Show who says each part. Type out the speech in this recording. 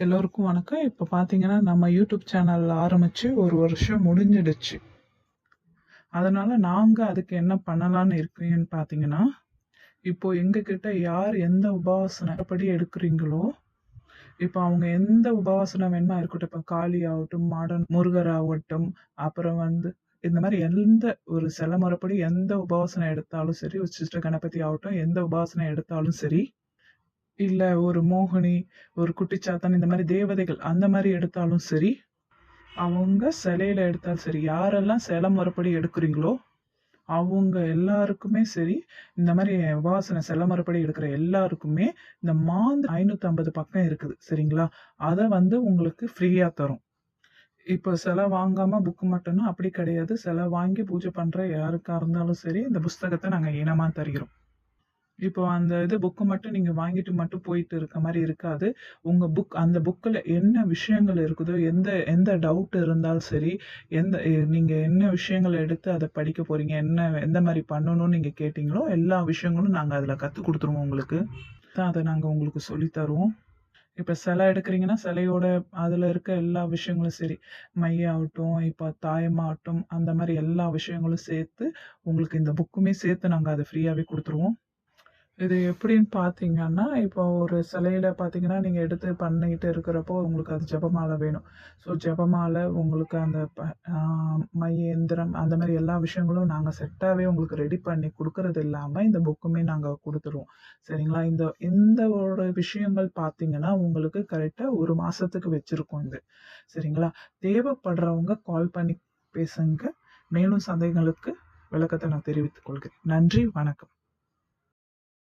Speaker 1: எல்லோருக்கும் வணக்கம். இப்போ பார்த்தீங்கன்னா, நம்ம யூடியூப் சேனல் ஆரம்பிச்சு 1 வருஷம் முடிஞ்சிடுச்சு. அதனால நாங்க அதுக்கு என்ன பண்ணலான்னு இருக்கீங்கன்னு பார்த்தீங்கன்னா, இப்போ எங்ககிட்ட யார் எந்த உபாசனப்படி எடுக்கிறீங்களோ, இப்போ அவங்க எந்த உபாசனம் வேணுமா இருக்கட்டும். இப்போ காளி ஆகட்டும், மாடன் முருகர் ஆகட்டும், அப்புறம் இந்த மாரி எந்த ஒரு சில முறைப்படி எந்த உபாசனம் எடுத்தாலும் சரி, ஒரு சிஸ்டர் கணபதி ஆகட்டும், எந்த உபாசனம் எடுத்தாலும் சரி, இல்ல ஒரு மோகினி, ஒரு குட்டிச்சாத்தான் இந்த மாரி தேவதைகள் அந்த மாரி எடுத்தாலும் சரி, அவங்க சிலையில எடுத்தாலும் சரி, யாரெல்லாம் சிலை முறைப்படி எடுக்கிறீங்களோ, அவங்க எல்லாருக்குமே சரி, இந்த மாரி உபாசனை சிலை முறைப்படி எடுக்கிற எல்லாருக்குமே இந்த மாந்து 550 பக்கம் இருக்குது. சரிங்களா? அத உங்களுக்கு ஃப்ரீயா தரும். இப்போ சிலை வாங்காம புக் மட்டும்னா அப்படி கிடையாது. சிலை வாங்கி பூஜை பண்ற யாருக்கா இருந்தாலும் சரி, இந்த புஸ்தகத்த நாங்க இனமா தருகிறோம். இப்போ அந்த புக்க மட்டும் நீங்க வாங்கிட்டு மட்டும் போயிட்டு இருக்க மாரி இருக்காது. அந்த புக்ல என்ன விஷயங்கள் இருக்குதோ, எந்த எந்த டவுட் இருந்தாலும் சரி, நீங்க என்ன விஷயங்கள் எடுத்து அத படிக்க போறீங்க, எந்த மாரி பண்ணணும்னு நீங்க கேட்டீங்களோ, எல்லா விஷயங்களும் நாங்க அதுல கத்துக் குடுத்துருவோம் உங்களுக்கு. அத நாங்க உங்களுக்கு சொல்லி தருவோம். இப்ப சிலை எடுக்கிறீங்கன்னா, சிலையோட அதுல இருக்க எல்லா விஷயங்களும் சரி, மை ஆகட்டும், இப்ப தாயமாகட்டும், அந்த மாரி எல்லா விஷயங்களும் சேர்த்து, உங்களுக்கு இந்த புக்குமே சேர்த்து நாங்க அத ஃப்ரீயாவே குடுத்துருவோம். இது எப்படின்னு பார்த்தீங்கன்னா, இப்போ ஒரு சிலையில பார்த்தீங்கன்னா, நீங்க எடுத்து பண்ணிட்டு இருக்கிறப்போ, உங்களுக்கு அது ஜெபமாலை வேணும். ஸோ ஜெபமாலை உங்களுக்கு அந்த ஆ மை எந்திரம் அந்த மாரி எல்லா விஷயங்களும் நாங்க செட்டாவே உங்களுக்கு ரெடி பண்ணி குடுக்கறது இல்லாம, இந்த புக்குமே நாங்க குடுத்துருவோம். சரிங்களா? இந்த ஒரு விஷயங்கள் பார்த்தீங்கன்னா, உங்களுக்கு கரெக்ட்டா 1 மாசத்துக்கு வச்சிருக்கோம் இது. சரிங்களா? தேவைப்படுறவங்க கால் பண்ணி பேசுங்க. மேலும் சந்தேகங்களுக்கு விளக்கத்த நான் தெரிவித்துக் கொள்கிறேன். நன்றி, வணக்கம்.